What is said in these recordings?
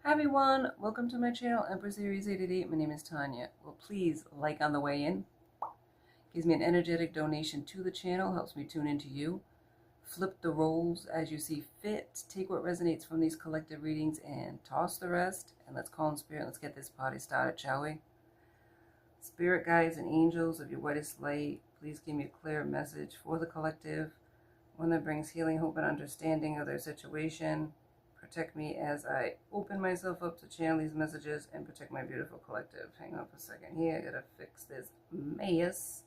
Hi everyone, welcome to my channel, Empress Aries 888. My name is Tanya. Well, please like on the way in. Gives me an energetic donation to the channel, helps me tune into you. Flip the roles as you see fit. Take what resonates from these collective readings and toss the rest. And let's call in spirit. Let's get this party started, shall we? Spirit guides and angels of your wettest light, please give me a clear message for the collective, one that brings healing, hope, and understanding of their situation. Protect me as I open myself up to channel these messages and protect my beautiful collective. Hang on for a second here. I gotta fix this mess.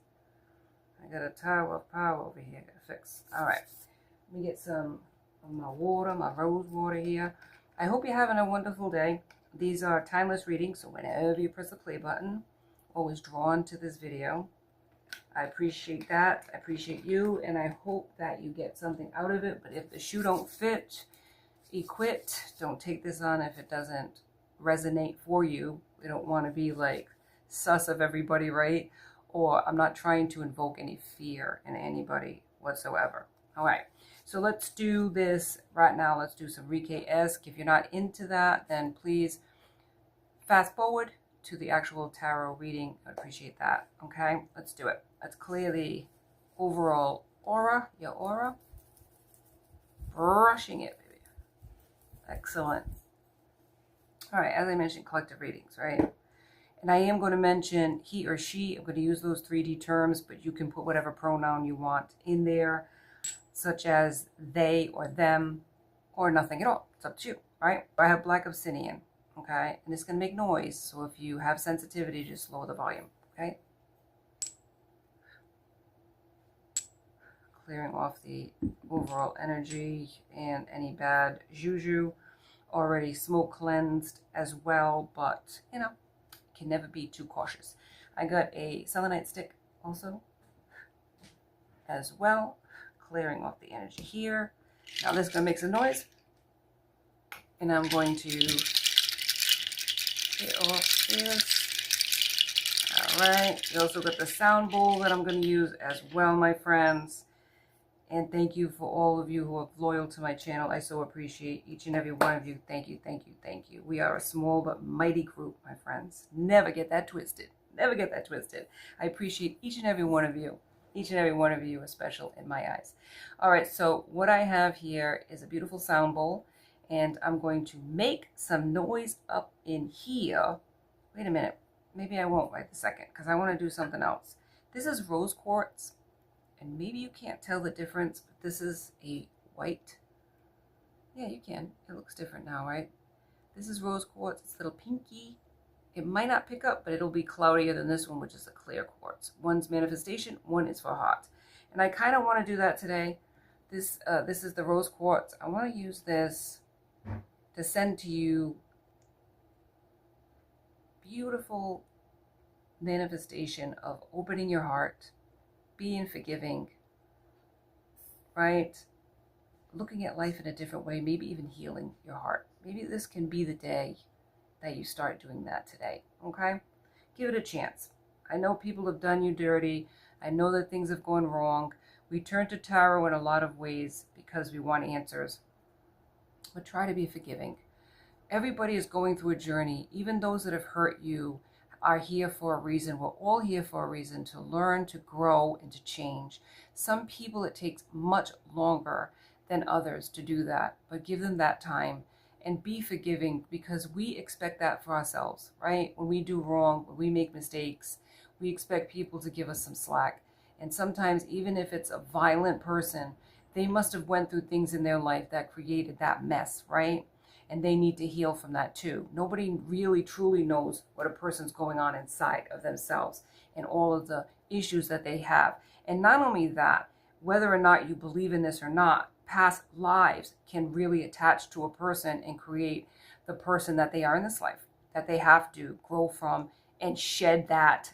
I got a tower of power over here. I gotta fix. Alright. Let me get some of my water, my rose water here. I hope you're having a wonderful day. These are timeless readings, so whenever you press the play button, always drawn to this video. I appreciate that. I appreciate you, and I hope that you get something out of it. But if the shoe don't fit, quit. Don't take this on if it doesn't resonate for you. We don't want to be like sus of everybody, right? Or I'm not trying to invoke any fear in anybody whatsoever. All right, so let's do this right now. Let's do some Reiki-esque. If you're not into that, then please fast forward to the actual tarot reading. I appreciate that. Okay, let's do it. Let's clear the overall aura, your aura. Brushing it. Excellent. All right, as I mentioned, collective readings, right? And I am going to mention he or she. I'm going to use those 3D terms, but you can put whatever pronoun you want in there, such as they or them or nothing at all. It's up to you, right? I have black obsidian, okay? And it's going to make noise, so if you have sensitivity, just lower the volume, okay? Clearing off the overall energy and any bad juju. Already smoke cleansed as well, but you know, can never be too cautious. I got a selenite stick also as well, clearing off the energy here. Now this is going to make some noise, and I'm going to get off this. All right, you also got the sound bowl that I'm going to use as well, my friends. And thank you for all of you who are loyal to my channel. I so appreciate each and every one of you. Thank you, thank you, thank you. We are a small but mighty group, my friends. Never get that twisted. Never get that twisted. I appreciate each and every one of you. Each and every one of you is special in my eyes. All right, so what I have here is a beautiful sound bowl. And I'm going to make some noise up in here. Wait a minute. Maybe I won't right this second because I want to do something else. This is rose quartz. And maybe you can't tell the difference, but this is a white. Yeah, you can. It looks different now, right? This is rose quartz. It's a little pinky. It might not pick up, but it'll be cloudier than this one, which is a clear quartz. One's manifestation, one is for hot. And I kind of want to do that today. This is the rose quartz. I want to use this to send to you beautiful manifestation of opening your heart, being forgiving, right? Looking at life in a different way, maybe even healing your heart. Maybe this can be the day that you start doing that today, okay? Give it a chance. I know people have done you dirty. I know that things have gone wrong. We turn to tarot in a lot of ways because we want answers. But try to be forgiving. Everybody is going through a journey. Even those that have hurt you are here for a reason. We're all here for a reason, to learn, to grow, and to change. Some people, it takes much longer than others to do that, but give them that time and be forgiving, because we expect that for ourselves, right? When we do wrong, when we make mistakes, we expect people to give us some slack. And sometimes, even if it's a violent person, they must have went through things in their life that created that mess, right? And they need to heal from that too. Nobody really truly knows what a person's going on inside of themselves and all of the issues that they have. And not only that, whether or not you believe in this or not, past lives can really attach to a person and create the person that they are in this life, that they have to grow from and shed that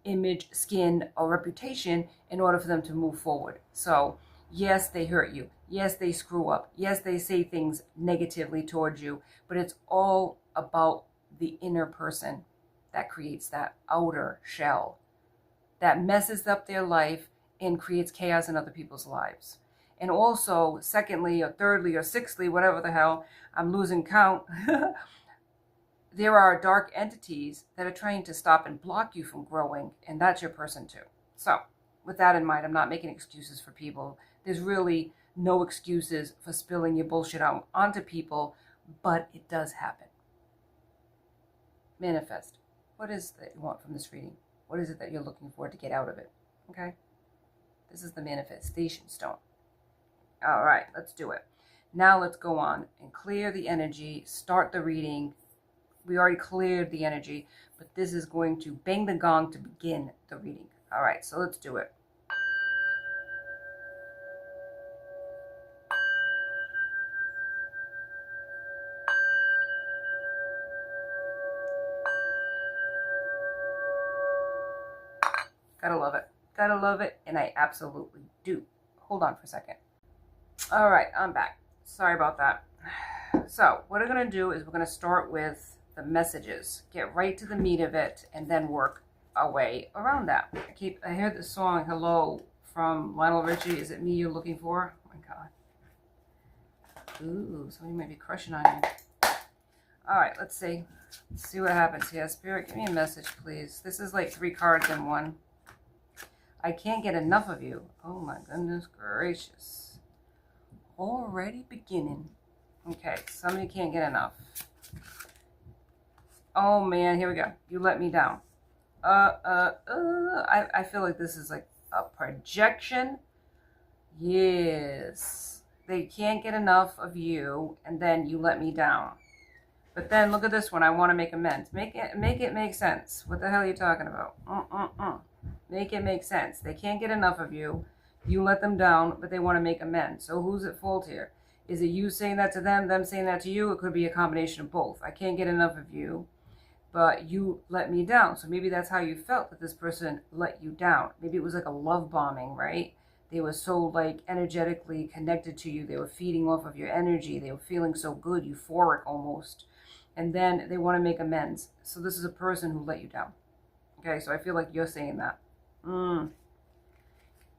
image, skin, or reputation in order for them to move forward. So yes, they hurt you. Yes, they screw up. Yes, they say things negatively towards you, but it's all about the inner person that creates that outer shell that messes up their life and creates chaos in other people's lives. And also, secondly, or thirdly, or sixthly, whatever the hell, I'm losing count, there are dark entities that are trying to stop and block you from growing, and that's your person too. So with that in mind, I'm not making excuses for people. There's really no excuses for spilling your bullshit out onto people, but it does happen. Manifest. What is it that you want from this reading? What is it that you're looking for to get out of it? Okay? This is the manifestation stone. All right, let's do it. Now let's go on and clear the energy, start the reading. We already cleared the energy, but this is going to bang the gong to begin the reading. All right, so let's do it. Gotta love it. Gotta love it, and I absolutely do. Hold on for a second. All right, I'm back. Sorry about that. So what we're going to do is we're going to start with the messages, get right to the meat of it, and then work our way around that. I heard the song Hello from Lionel Richie. Is it me you're looking for? Oh my God. Ooh, somebody might be crushing on you. All right, let's see. Let's see what happens here. Spirit, give me a message, please. This is like 3 cards in one. I can't get enough of you. Oh my goodness gracious. Already beginning. Okay, somebody can't get enough. Oh man, here we go. You let me down. I feel like this is like a projection. Yes. They can't get enough of you, and then you let me down. But then look at this one. I want to make amends. Make it make sense. What the hell are you talking about? Make it make sense. They can't get enough of you. You let them down, but they want to make amends. So who's at fault here? Is it you saying that to them saying that to you? It could be a combination of both. I can't get enough of you, but you let me down. So maybe that's how you felt, that this person let you down. Maybe it was like a love bombing, right? They were so like energetically connected to you. They were feeding off of your energy. They were feeling so good, euphoric almost. And then they want to make amends. So this is a person who let you down. Okay, so I feel like you're saying that.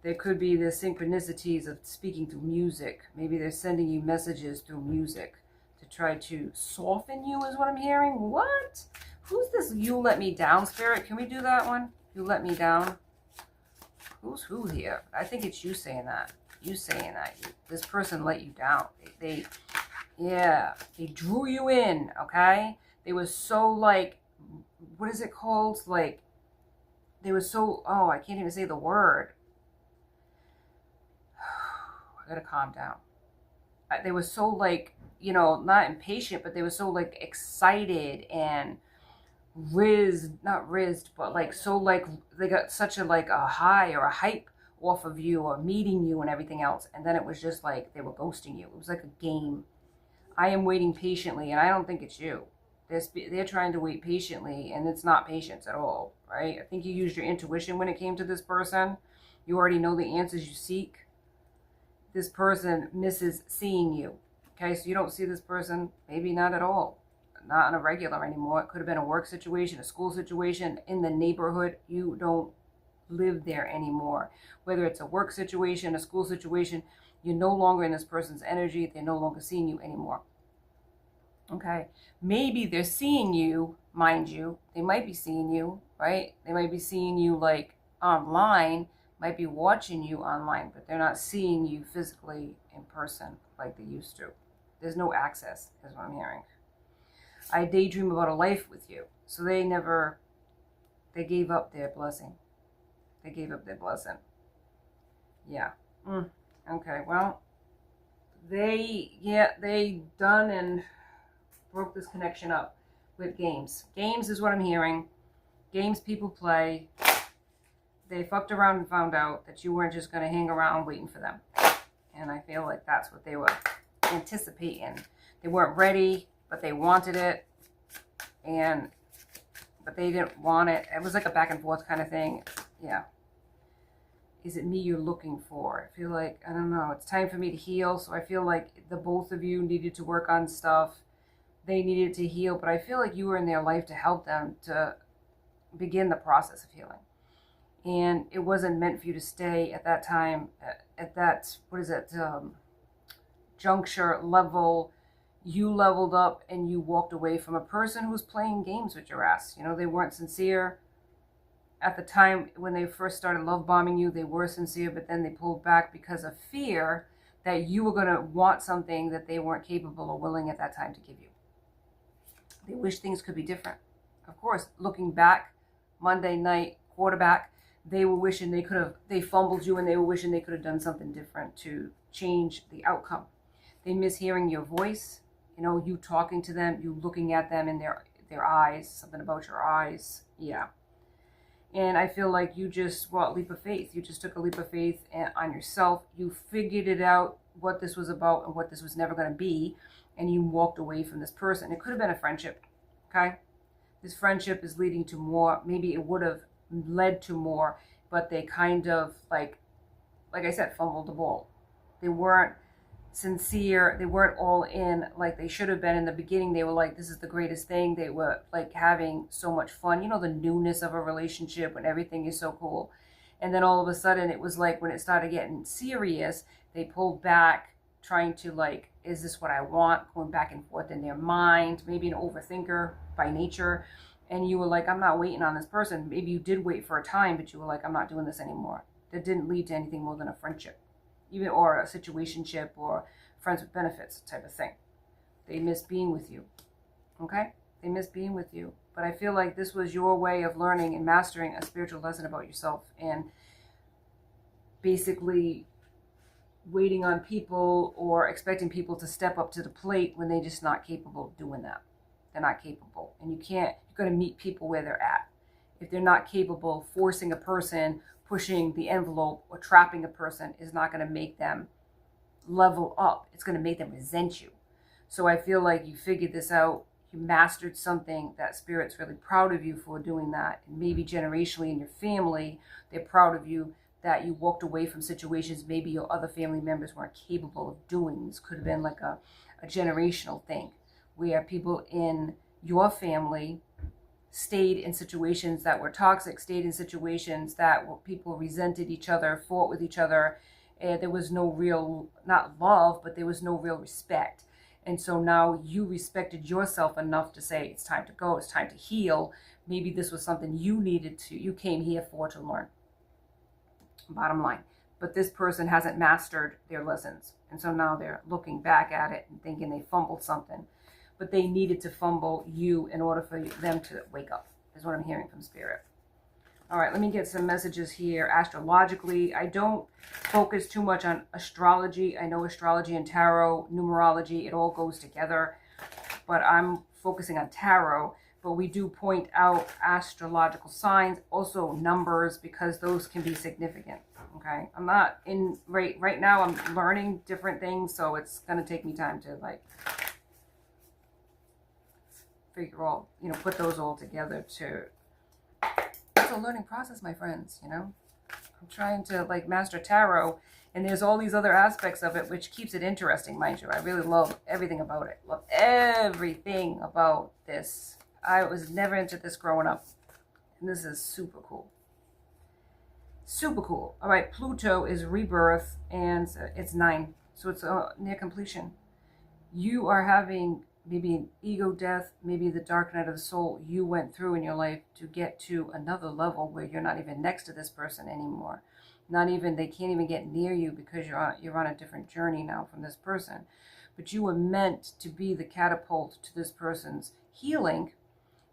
There could be the synchronicities of speaking through music. Maybe they're sending you messages through music to try to soften you, is what I'm hearing. What? Who's this you let me down spirit? Can we do that one? You let me down. Who's who here? I think it's you saying that. You saying that. This person let you down. They drew you in, okay? They were so like, what is it called? Like, they were so, oh, I can't even say the word. I gotta calm down. They were so like, you know, not impatient, but they were so like excited and not rizzed, but like so like they got such a like a high or a hype off of you or meeting you and everything else. And then it was just like they were ghosting you. It was like a game. I am waiting patiently, and I don't think it's you. They're trying to wait patiently, and it's not patience at all, right? I think you used your intuition when it came to this person. You already know the answers you seek. This person misses seeing you, okay? So you don't see this person, maybe not at all, not on a regular anymore. It could have been a work situation, a school situation, in the neighborhood. You don't live there anymore. Whether it's a work situation, a school situation, you're no longer in this person's energy. They're no longer seeing you anymore. Okay, maybe they're seeing you, mind you. They might be seeing you, right? They might be seeing you like online, might be watching you online, but they're not seeing you physically in person like they used to. There's no access, is what I'm hearing. I daydream about a life with you. So they gave up their blessing. They gave up their blessing. Yeah. Okay, well, they done and broke this connection up with games. Games is what I'm hearing. Games people play. They fucked around and found out that you weren't just going to hang around waiting for them. And I feel like that's what they were anticipating. They weren't ready, but they wanted it. But they didn't want it. It was like a back and forth kind of thing. Yeah. Is it me you're looking for? I feel like, I don't know, it's time for me to heal. So I feel like the both of you needed to work on stuff. They needed to heal, but I feel like you were in their life to help them to begin the process of healing. And it wasn't meant for you to stay at that time, at that, juncture, level. you leveled up and you walked away from a person who was playing games with your ass. You know, they weren't sincere. At the time when they first started love bombing you, they were sincere, but then they pulled back because of fear that you were going to want something that they weren't capable or willing at that time to give you. They wish things could be different. Of course, looking back, Monday night quarterback, they were wishing they fumbled you and they were wishing they could have done something different to change the outcome. They miss hearing your voice, you know, you talking to them, you looking at them in their eyes, something about your eyes. Yeah. And I feel like you just, well, leap of faith. You just took a leap of faith on yourself. You figured it out, what this was about and what this was never going to be. And you walked away from this person. It could have been a friendship, okay? This friendship is leading to more. Maybe it would have led to more, but they kind of, like I said, fumbled the ball. They weren't sincere. They weren't all in like they should have been in the beginning. They were like, this is the greatest thing. They were like having so much fun. You know, the newness of a relationship when everything is so cool. And then all of a sudden it was like when it started getting serious, they pulled back, trying to like, is this what I want? Going back and forth in their mind, maybe an overthinker by nature. And you were like, I'm not waiting on this person. Maybe you did wait for a time, but you were like, I'm not doing this anymore. That didn't lead to anything more than a friendship, even or a situationship or friends with benefits type of thing. They miss being with you. Okay? They miss being with you. But I feel like this was your way of learning and mastering a spiritual lesson about yourself and basically waiting on people or expecting people to step up to the plate when they're just not capable of doing that. They're not capable. And you're going to meet people where they're at. If they're not capable, forcing a person, pushing the envelope, or trapping a person is not going to make them level up. It's going to make them resent you. So I feel like you figured this out. You mastered something that Spirit's really proud of you for doing that. And maybe generationally in your family, they're proud of you that you walked away from situations maybe your other family members weren't capable of doing. This could have been like a generational thing where people in your family stayed in situations that were toxic, stayed in situations that people resented each other, fought with each other. And there was no real, not love, but there was no real respect. And so now you respected yourself enough to say, it's time to go, it's time to heal. Maybe this was something you came here for to learn. Bottom line. But this person hasn't mastered their lessons. And so now they're looking back at it and thinking they fumbled something. But they needed to fumble you in order for them to wake up, is what I'm hearing from Spirit. All right, let me get some messages here astrologically. I don't focus too much on astrology. I know astrology and tarot, numerology, it all goes together. But I'm focusing on tarot. But we do point out astrological signs, also numbers, because those can be significant. Okay, I'm not in right now. I'm learning different things, so it's gonna take me time to like put those all together. It's a learning process, my friends. You know, I'm trying to like master tarot, and there's all these other aspects of it, which keeps it interesting, mind you. I really love everything about it. Love everything about this. I was never into this growing up. And this is super cool. Super cool. All right, Pluto is rebirth, and it's 9. So it's near completion. You are having maybe an ego death, maybe the dark night of the soul you went through in your life to get to another level where you're not even next to this person anymore. They can't even get near you because you're on a different journey now from this person. But you were meant to be the catapult to this person's healing,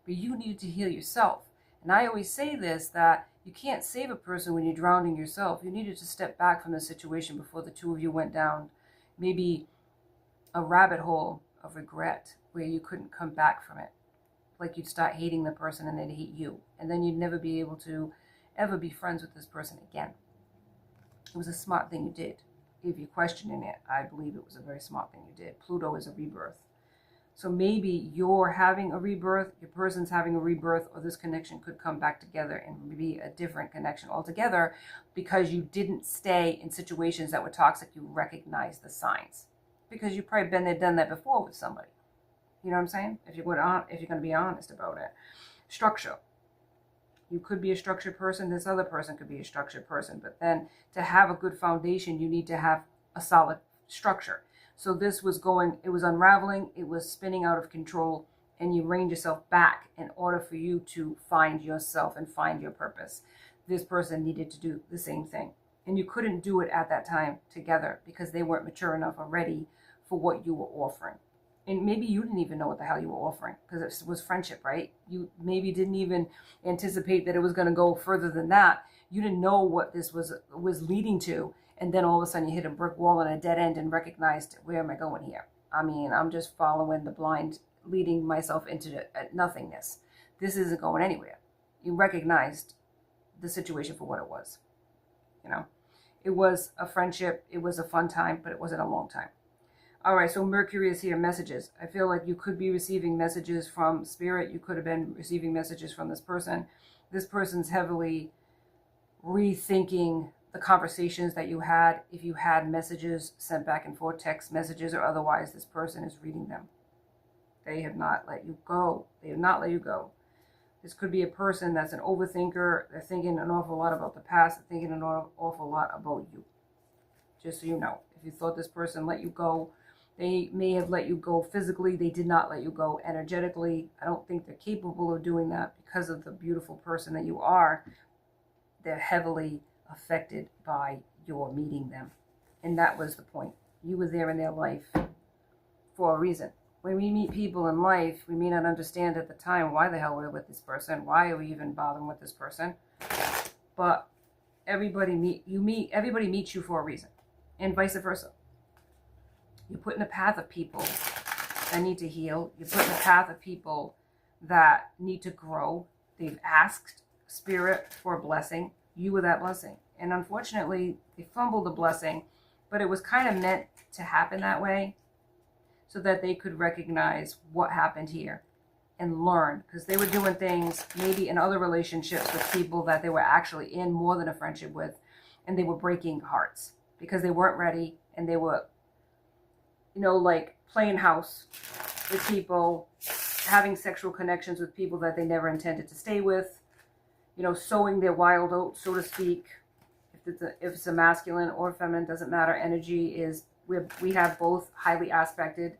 but you needed to heal yourself. And I always say this, that you can't save a person when you're drowning yourself. You needed to step back from the situation before the two of you went down maybe a rabbit hole of regret where you couldn't come back from it. Like you'd start hating the person and they'd hate you. And then you'd never be able to ever be friends with this person again. It was a smart thing you did. If you're questioning it, I believe it was a very smart thing you did. Pluto is a rebirth. So maybe you're having a rebirth, your person's having a rebirth, or this connection could come back together and be a different connection altogether because you didn't stay in situations that were toxic. You recognized the signs because you've probably been there, done that before with somebody. You know what I'm saying? If you're going to be honest about it. Structure. You could be a structured person. This other person could be a structured person. But then to have a good foundation, you need to have a solid structure. So this was it was unraveling, it was spinning out of control, and you reined yourself back in order for you to find yourself and find your purpose. This person needed to do the same thing. And you couldn't do it at that time together because they weren't mature enough or ready for what you were offering. And maybe you didn't even know what the hell you were offering because it was friendship, right? You maybe didn't even anticipate that it was going to go further than that. You didn't know what this was leading to. And then all of a sudden you hit a brick wall and a dead end and recognized, where am I going here? I mean, I'm just following the blind, leading myself into nothingness. This isn't going anywhere. You recognized the situation for what it was. You know, it was a friendship. It was a fun time, but it wasn't a long time. All right, so Mercury is here, messages. I feel like you could be receiving messages from spirit. You could have been receiving messages from this person. This person's heavily rethinking the conversations that you had. If you had messages sent back and forth, text messages or otherwise, this person is reading them. They have not let you go. They have not let you go. This could be a person that's an overthinker. They're thinking an awful lot about the past. They're thinking an awful lot about you. Just so you know, if you thought this person let you go, they may have let you go physically. They did not let you go energetically. I don't think they're capable of doing that because of the beautiful person that you are. They're heavily affected by your meeting them. And that was the point. You were there in their life for a reason. When we meet people in life, we may not understand at the time why the hell we're with this person. Why are we even bothering with this person? But everybody meets you for a reason. And vice versa. You're put in a path of people that need to heal. You're put in a path of people that need to grow. They've asked spirit for a blessing. You were that blessing. And unfortunately, they fumbled the blessing, but it was kind of meant to happen that way so that they could recognize what happened here and learn. Because they were doing things maybe in other relationships with people that they were actually in more than a friendship with, and they were breaking hearts because they weren't ready, and they were, like playing house with people, having sexual connections with people that they never intended to stay with, sowing their wild oats, so to speak. If it's a masculine or feminine, doesn't matter. Energy is, we have both highly aspected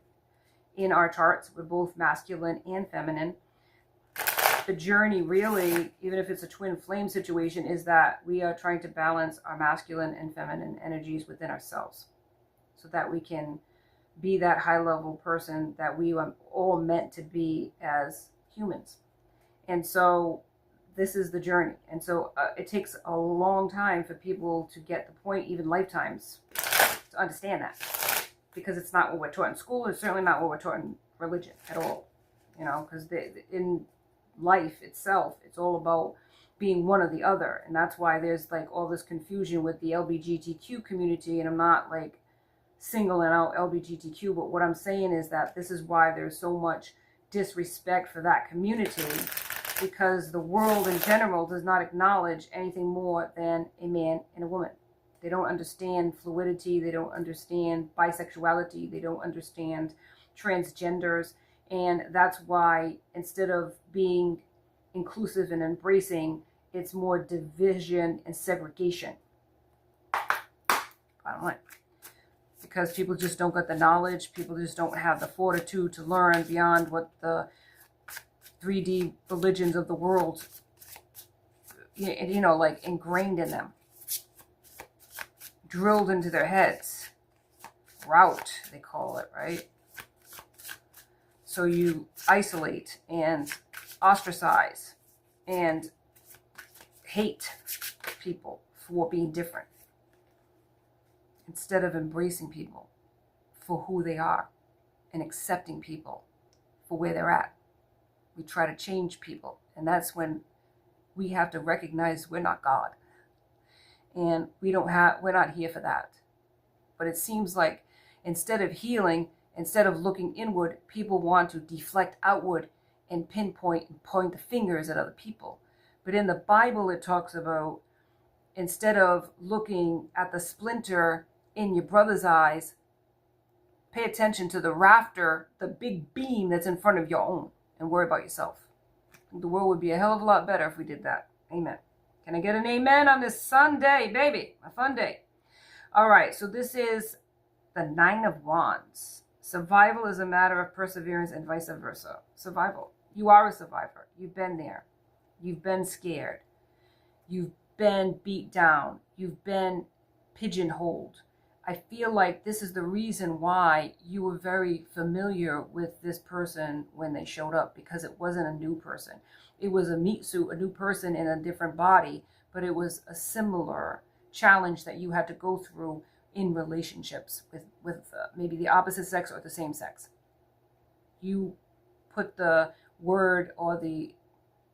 in our charts. We're both masculine and feminine. The journey really, even if it's a twin flame situation, is that we are trying to balance our masculine and feminine energies within ourselves so that we can be that high level person that we are all meant to be as humans. And so this is the journey. And so it takes a long time for people to get the point, even lifetimes, to understand that. Because it's not what we're taught in school. It's certainly not what we're taught in religion at all. Because in life itself, it's all about being one or the other. And that's why there's like all this confusion with the LGBTQ community. And I'm not like singling out LGBTQ, but what I'm saying is that this is why there's so much disrespect for that community, because the world in general does not acknowledge anything more than a man and a woman. They don't understand fluidity. They don't understand bisexuality. They don't understand transgenders. And that's why instead of being inclusive and embracing, it's more division and segregation. Bottom line. Because people just don't get the knowledge. People just don't have the fortitude to learn beyond what the 3D religions of the world, like ingrained in them, drilled into their heads. Route, they call it, right? So you isolate and ostracize and hate people for being different, instead of embracing people for who they are and accepting people for where they're at. We try to change people, and that's when we have to recognize we're not God, and we're not here for that. But it seems like instead of healing, instead of looking inward, people want to deflect outward and pinpoint and point the fingers at other people. But in the Bible, it talks about, instead of looking at the splinter in your brother's eyes, pay attention to the rafter, the big beam that's in front of your own, and worry about yourself. The world would be a hell of a lot better if we did that. Amen. Can I get an amen on this Sunday, baby? A fun day. All right, so this is the Nine of Wands. Survival is a matter of perseverance and vice versa. Survival. You are a survivor. You've been there. You've been scared. You've been beat down. You've been pigeonholed. I feel like this is the reason why you were very familiar with this person when they showed up, because it wasn't a new person. It was a meat suit, a new person in a different body, but it was a similar challenge that you had to go through in relationships with maybe the opposite sex or the same sex. You put the word or the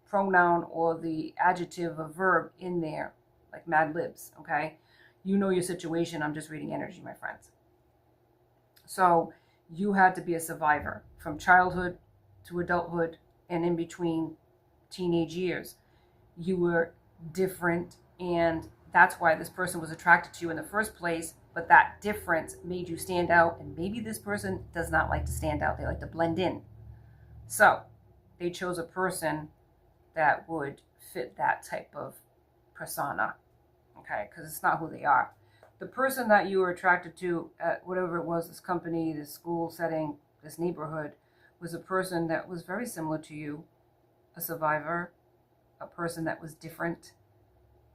pronoun or the adjective or verb in there, like Mad Libs, okay? You know your situation. I'm just reading energy, my friends. So you had to be a survivor from childhood to adulthood and in between teenage years. You were different, and that's why this person was attracted to you in the first place. But that difference made you stand out, and maybe this person does not like to stand out. They like to blend in. So they chose a person that would fit that type of persona, okay? Because it's not who they are. The person that you were attracted to at whatever it was, this company, this school setting, this neighborhood, was a person that was very similar to you, a survivor, a person that was different,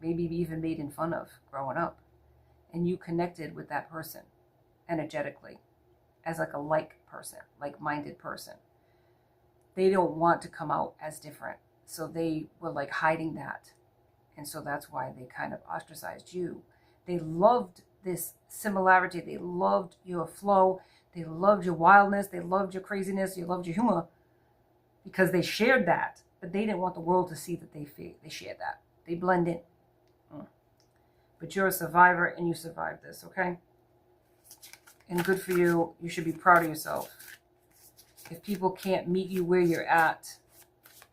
maybe even made in fun of growing up. And you connected with that person energetically as like a like person, like-minded person. They don't want to come out as different. So they were like hiding that. And so that's why they kind of ostracized you. They loved this similarity. They loved your flow. They loved your wildness. They loved your craziness. They loved your humor because they shared that. But they didn't want the world to see that they shared that. They blend in. But you're a survivor and you survived this, okay? And good for you. You should be proud of yourself. If people can't meet you where you're at,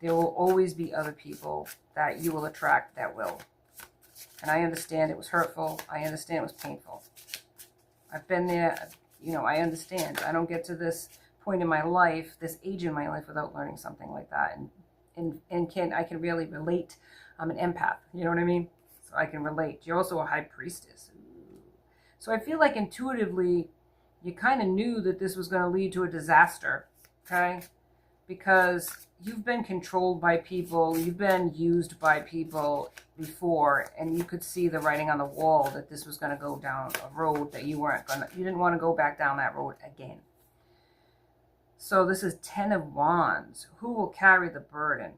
there will always be other people that you will attract that will. And I understand it was hurtful. I understand it was painful. I've been there. I understand. I don't get to this point in my life, this age in my life, without learning something like that. And I can really relate. I'm an empath. You know what I mean? So I can relate. You're also a high priestess. So I feel like intuitively, you kind of knew that this was going to lead to a disaster. Okay? Because you've been controlled by people, you've been used by people before, and you could see the writing on the wall that this was going to go down a road that you didn't want to go back down that road again. So this is 10 of Wands. Who will carry the burden?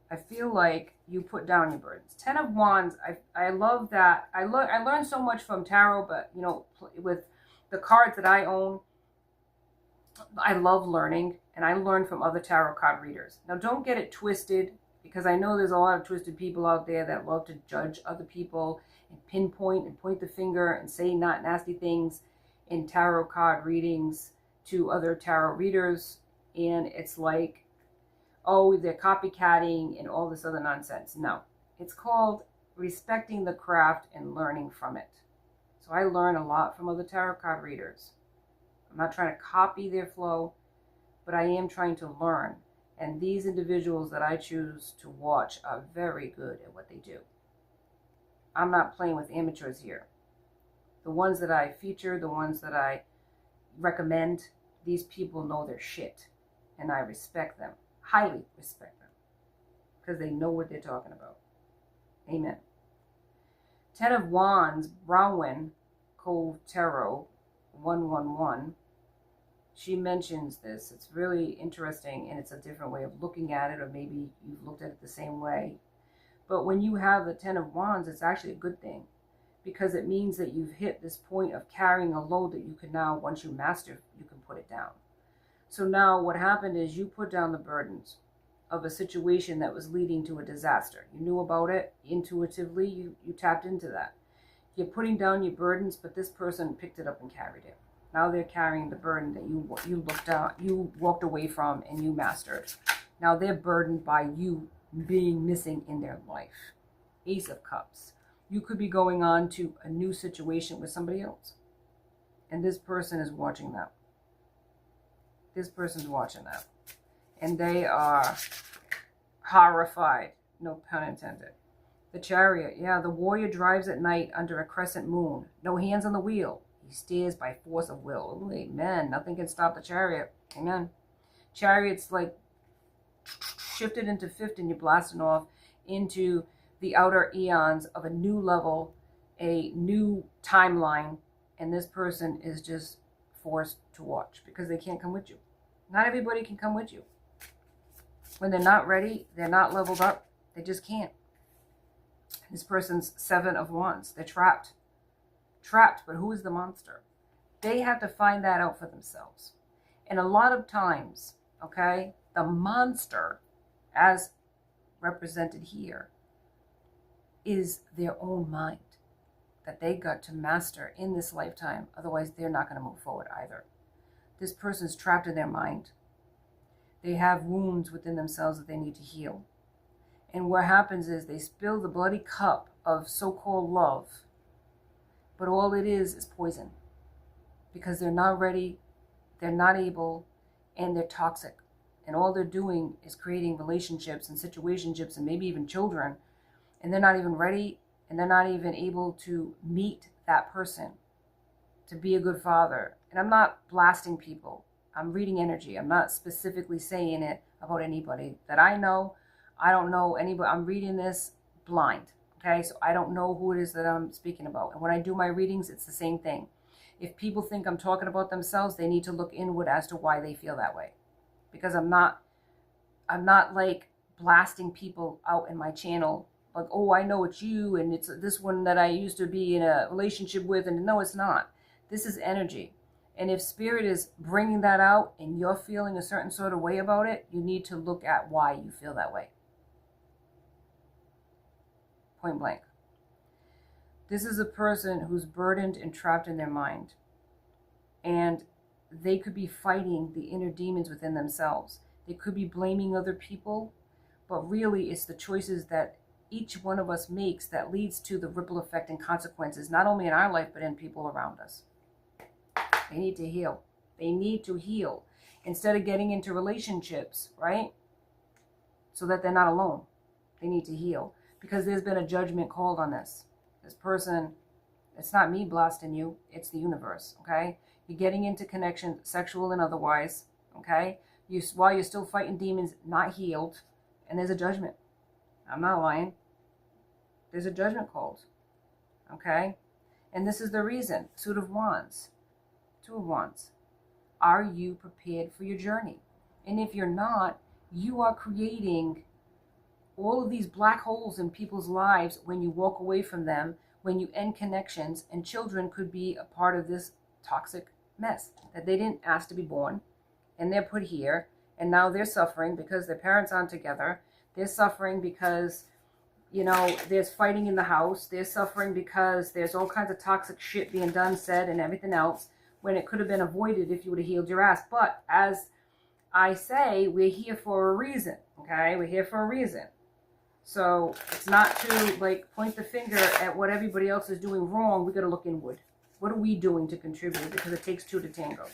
I feel like you put down your burdens. 10 of Wands, I love that. I learned so much from tarot, but with the cards that I own, I love learning, and I learn from other tarot card readers. Now, don't get it twisted, because I know there's a lot of twisted people out there that love to judge other people and pinpoint and point the finger and say not nasty things in tarot card readings to other tarot readers. And it's like, oh, they're copycatting and all this other nonsense. No, it's called respecting the craft and learning from it. So I learn a lot from other tarot card readers. I'm not trying to copy their flow, but I am trying to learn. And these individuals that I choose to watch are very good at what they do. I'm not playing with amateurs here. The ones that I feature, the ones that I recommend, these people know their shit. And I respect them, highly respect them, because they know what they're talking about. Amen. 10 of Wands, Bronwyn, Cove Tarot, 111. She mentions this. It's really interesting, and it's a different way of looking at it, or maybe you've looked at it the same way. But when you have the 10 of Wands, it's actually a good thing, because it means that you've hit this point of carrying a load that you can now, once you master, you can put it down. So now what happened is you put down the burdens of a situation that was leading to a disaster. You knew about it intuitively. You tapped into that. You're putting down your burdens, but this person picked it up and carried it. Now they're carrying the burden that you looked out, you walked away from, and you mastered. Now they're burdened by you being missing in their life. Ace of Cups. You could be going on to a new situation with somebody else, and this person is watching that. This person's watching that, and they are horrified. No pun intended. The Chariot. Yeah, the warrior drives at night under a crescent moon. No hands on the wheel. He steers by force of will. Ooh, amen. Nothing can stop the chariot. Amen. Chariot's like shifted into fifth, and you're blasting off into the outer eons of a new level, a new timeline, and this person is just forced to watch because they can't come with you. Not everybody can come with you. When they're not ready, they're not leveled up, they just can't. This person's 7 of Wands. They're trapped. Trapped, but who is the monster? They have to find that out for themselves. And a lot of times, okay, the monster, as represented here, is their own mind that they got to master in this lifetime. Otherwise, they're not going to move forward either. This person's trapped in their mind. They have wounds within themselves that they need to heal. And what happens is they spill the bloody cup of so-called love, but all it is poison, because they're not ready, they're not able, and they're toxic. And all they're doing is creating relationships and situationships and maybe even children, and they're not even ready, and they're not even able to meet that person to be a good father. And I'm not blasting people. I'm reading energy. I'm not specifically saying it about anybody that I know. I don't know anybody. I'm reading this blind. Okay, so I don't know who it is that I'm speaking about. And when I do my readings, it's the same thing. If people think I'm talking about themselves, they need to look inward as to why they feel that way. Because I'm not like blasting people out in my channel. Like, oh, I know it's you, and it's this one that I used to be in a relationship with. And no, it's not. This is energy. And if spirit is bringing that out and you're feeling a certain sort of way about it, you need to look at why you feel that way. Point blank. This is a person who's burdened and trapped in their mind. And they could be fighting the inner demons within themselves. They could be blaming other people, but really it's the choices that each one of us makes that leads to the ripple effect and consequences, not only in our life, but in people around us. They need to heal. They need to heal instead of getting into relationships, right? So that they're not alone. They need to heal because there's been a judgment called on this. This person, it's not me blasting you, it's the universe, okay? You're getting into connection, sexual and otherwise, okay? While you're still fighting demons, not healed, and there's a judgment. I'm not lying. There's a judgment called, okay? And this is the reason. Suit of Wands. 2 of Wands. Are you prepared for your journey? And if you're not, you are creating all of these black holes in people's lives when you walk away from them, when you end connections, and children could be a part of this toxic mess that they didn't ask to be born, and they're put here, and now they're suffering because their parents aren't together. They're suffering because, you know, there's fighting in the house. They're suffering because there's all kinds of toxic shit being done, said, and everything else, when it could have been avoided if you would have healed your ass. But as I say, we're here for a reason, okay? We're here for a reason. So it's not to like point the finger at what everybody else is doing wrong. We got to look inward. What are we doing to contribute? Because it takes 2 to tango.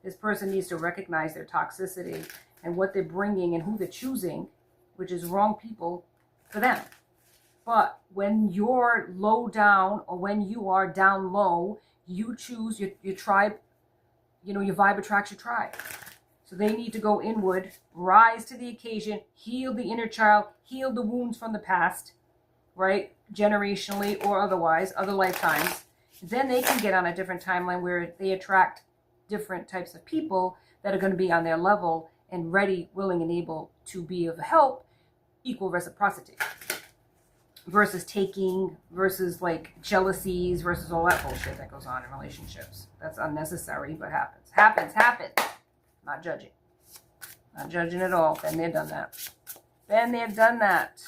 This person needs to recognize their toxicity and what they're bringing and who they're choosing, which is wrong people for them. But when you're low down or when you are down low, you choose your tribe. You know, your vibe attracts your tribe. So they need to go inward, rise to the occasion, heal the inner child, heal the wounds from the past, right? Generationally or otherwise, other lifetimes. Then they can get on a different timeline where they attract different types of people that are going to be on their level and ready, willing, and able to be of help, equal reciprocity. Versus taking, versus like jealousies, versus all that bullshit that goes on in relationships. That's unnecessary, but happens. Happens. Not judging. Not judging at all. Been there, done that. Been there, done that.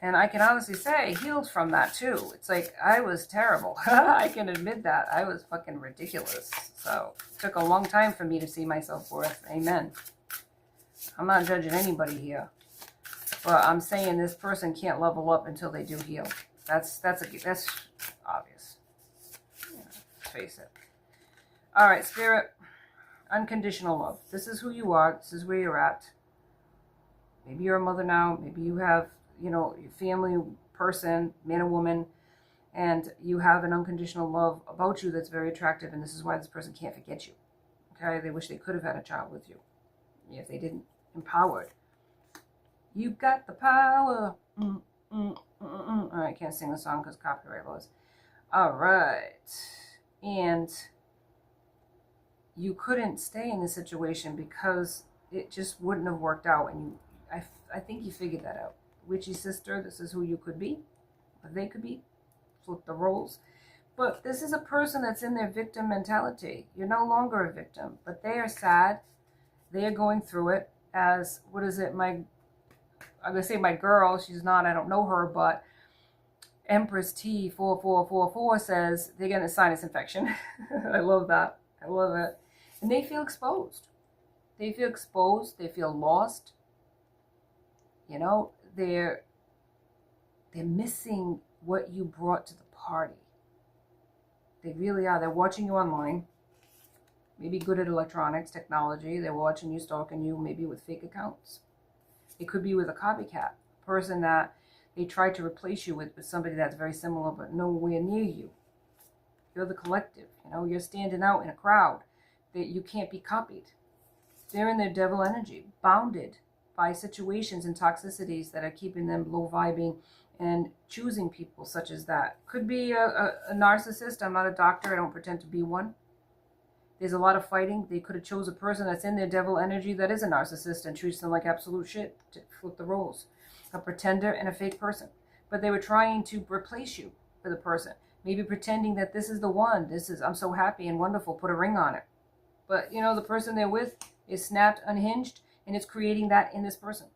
And I can honestly say, healed from that too. It's like, I was terrible. I can admit that. I was fucking ridiculous. So, it took a long time for me to see my self-worth. Amen. I'm not judging anybody here. But I'm saying this person can't level up until they do heal. That's obvious. Yeah, let's face it. All right, Spirit, unconditional love. This is who you are. This is where you're at. Maybe you're a mother now. Maybe you have, you know, your family person, man or woman. and you have an unconditional love about you that's very attractive, and this is why this person can't forget you. Okay, they wish they could have had a child with you if they didn't. Empowered. You got the power. All right, I can't sing the song because copyright laws. All right, and you couldn't stay in this situation because it just wouldn't have worked out, and I think you figured that out. Witchy sister, this is who you could be, or they could be. Flip the roles. But this is a person that's in their victim mentality. You're no longer a victim, but they are sad. They are going through it as, what is it? I'm going to say my girl. She's not, I don't know her, but Empress T4444 says they're getting a sinus infection. I love that. I love it. And they feel exposed. They feel exposed. They feel lost. You know, they're missing what you brought to the party. They really are. They're watching you online. Maybe good at electronics, technology. They're watching you, stalking you, maybe with fake accounts. It could be with a copycat, a person that they try to replace you with somebody that's very similar but nowhere near you. You're the collective. You know, you're standing out in a crowd that you can't be copied. They're in their devil energy, bounded by situations and toxicities that are keeping them low vibing and choosing people such as that. Could be a narcissist. I'm not a doctor. I don't pretend to be one. There's a lot of fighting. They could have chose a person that's in their devil energy that is a narcissist and treats them like absolute shit, to flip the roles. A pretender and a fake person. But they were trying to replace you with a person. Maybe pretending that this is the one. I'm so happy and wonderful. Put a ring on it. But, you know, the person they're with is snapped, unhinged, and it's creating that in this person.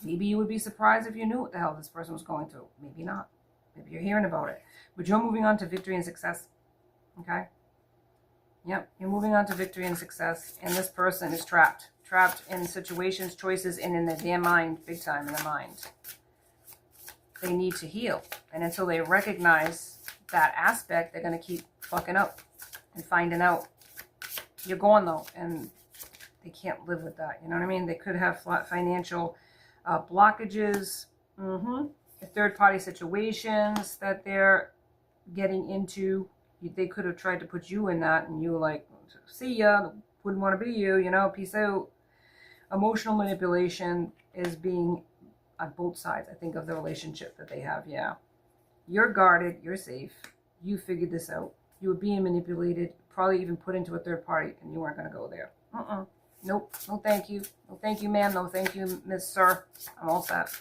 Maybe you would be surprised if you knew what the hell this person was going through. Maybe not. Maybe you're hearing about it. But you're moving on to victory and success. Okay? Yep, you're moving on to victory and success. And this person is trapped. Trapped in situations, choices, and in their mind, big time in their mind. They need to heal. And until they recognize that aspect, they're going to keep fucking up and finding out. You're gone, though, and they can't live with that. You know what I mean? They could have financial blockages, third-party situations that they're getting into. They could have tried to put you in that, and you were like, see ya, wouldn't want to be you, you know, peace out. Emotional manipulation is being on both sides, I think, of the relationship that they have, yeah. You're guarded, you're safe, you figured this out. You were being manipulated, probably even put into a third party, and you weren't going to go there. Nope, no thank you. No thank you, ma'am, no thank you, Miss Sir. I'm all set.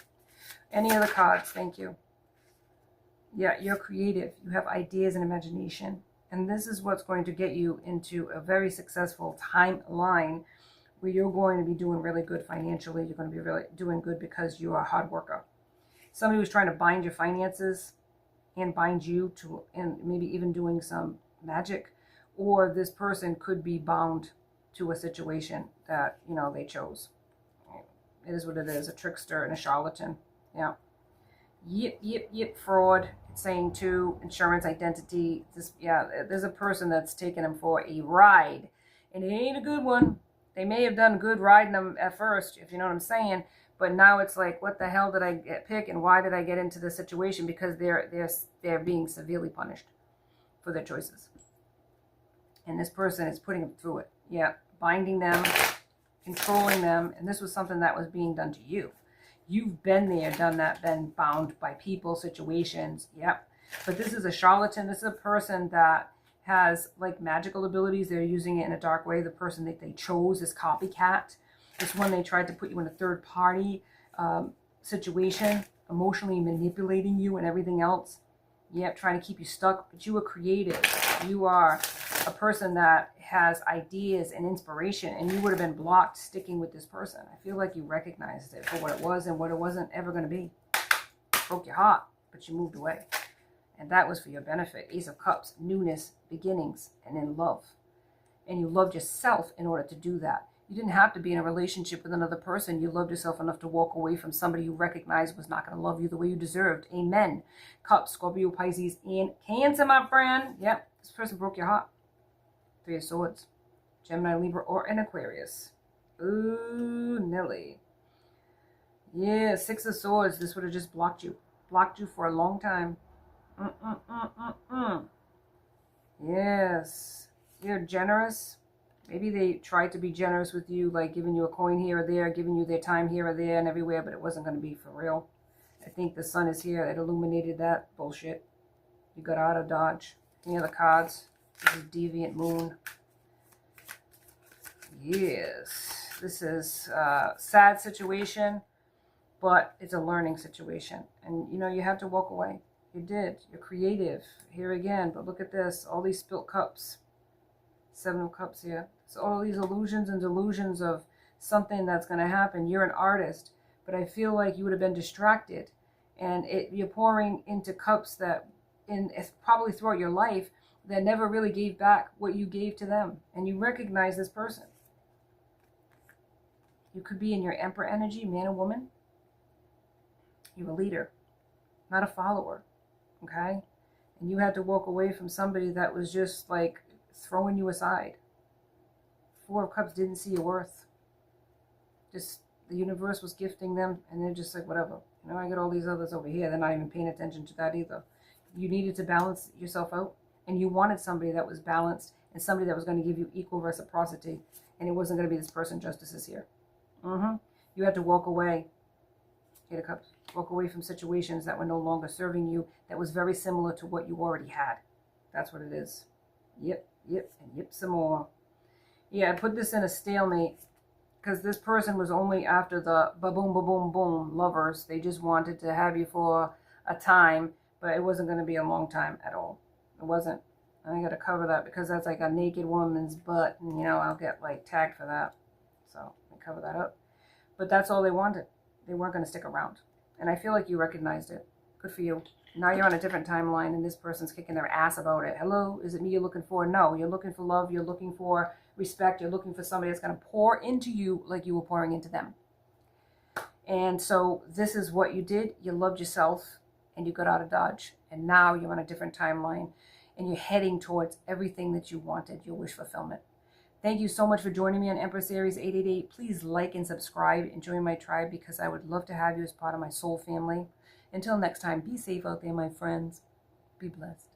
Any other cards, thank you. Yeah, you're creative. You have ideas and imagination. And this is what's going to get you into a very successful timeline where you're going to be doing really good financially. You're going to be really doing good because you are a hard worker. Somebody was trying to bind your finances and bind you to, and maybe even doing some magic. Or this person could be bound to a situation that, you know, they chose. It is what it is, a trickster and a charlatan. Yeah. Yip, fraud. It's saying too, insurance, identity. There's a person that's taking them for a ride, and it ain't a good one. They may have done good riding them at first, if you know what I'm saying, but now it's like, what the hell did I pick, and why did I get into this situation? Because they're being severely punished for their choices, and this person is putting them through it. Yeah, binding them, controlling them, and this was something that was being done to you. You've been there, done that, been bound by people, situations. Yep. But this is a charlatan. This is a person that has like magical abilities. They're using it in a dark way. The person that they chose is copycat. This one, they tried to put you in a third party situation, emotionally manipulating you and everything else. Yep, trying to keep you stuck. But you are creative. You are a person that has ideas and inspiration, and you would have been blocked sticking with this person. I feel like you recognized it for what it was and what it wasn't ever going to be. Broke your heart, but you moved away. And that was for your benefit. Ace of Cups, newness, beginnings, and in love. And you loved yourself in order to do that. You didn't have to be in a relationship with another person. You loved yourself enough to walk away from somebody you recognized was not going to love you the way you deserved. Amen. Cups, Scorpio, Pisces, and Cancer, my friend. Yep, this person broke your heart. Three of Swords, Gemini, Libra, or an Aquarius. Ooh, Nelly. Yeah, Six of Swords. This would have just blocked you. Blocked you for a long time. Yes. You're generous. Maybe they tried to be generous with you, like giving you a coin here or there, giving you their time here or there and everywhere, but it wasn't going to be for real. I think the sun is here. It illuminated that bullshit. You got out of Dodge. Any other cards? This is Deviant Moon. Yes. This is a sad situation, but it's a learning situation. And, you know, you had to walk away. You did. You're creative. Here again. But look at this. All these spilt cups. 7 of Cups here. So all these illusions and delusions of something that's going to happen. You're an artist, but I feel like you would have been distracted. And you're pouring into cups that, probably throughout your life, that never really gave back what you gave to them. And you recognize this person. You could be in your Emperor energy, man or woman. You're a leader, not a follower. Okay? And you had to walk away from somebody that was just like throwing you aside. 4 of Cups didn't see your worth. Just the universe was gifting them, and they're just like, whatever. You know, I got all these others over here. They're not even paying attention to that either. You needed to balance yourself out, and you wanted somebody that was balanced and somebody that was going to give you equal reciprocity, and it wasn't going to be this person. Justice is here. You had to walk away. 8 of Cups. Walk away from situations that were no longer serving you, that was very similar to what you already had. That's what it is. Yep, and yep, some more. Yeah, I put this in a stalemate because this person was only after the ba-boom, ba-boom, boom lovers. They just wanted to have you for a time, but it wasn't going to be a long time at all. It wasn't. I got to cover that because that's like a naked woman's butt, and, you know, I'll get, like, tagged for that. So I cover that up. But that's all they wanted. They weren't going to stick around. And I feel like you recognized it. Good for you. Now you're on a different timeline, and this person's kicking their ass about it. Hello, is it me you're looking for? No, you're looking for love. You're looking for respect. You're looking for somebody that's going to pour into you like you were pouring into them. And so this is what you did. You loved yourself, and you got out of Dodge. And now you're on a different timeline, and you're heading towards everything that you wanted, your wish fulfillment. Thank you so much for joining me on Empress Aries 888. Please like and subscribe and join my tribe, because I would love to have you as part of my soul family. Until next time, be safe out there, my friends. Be blessed.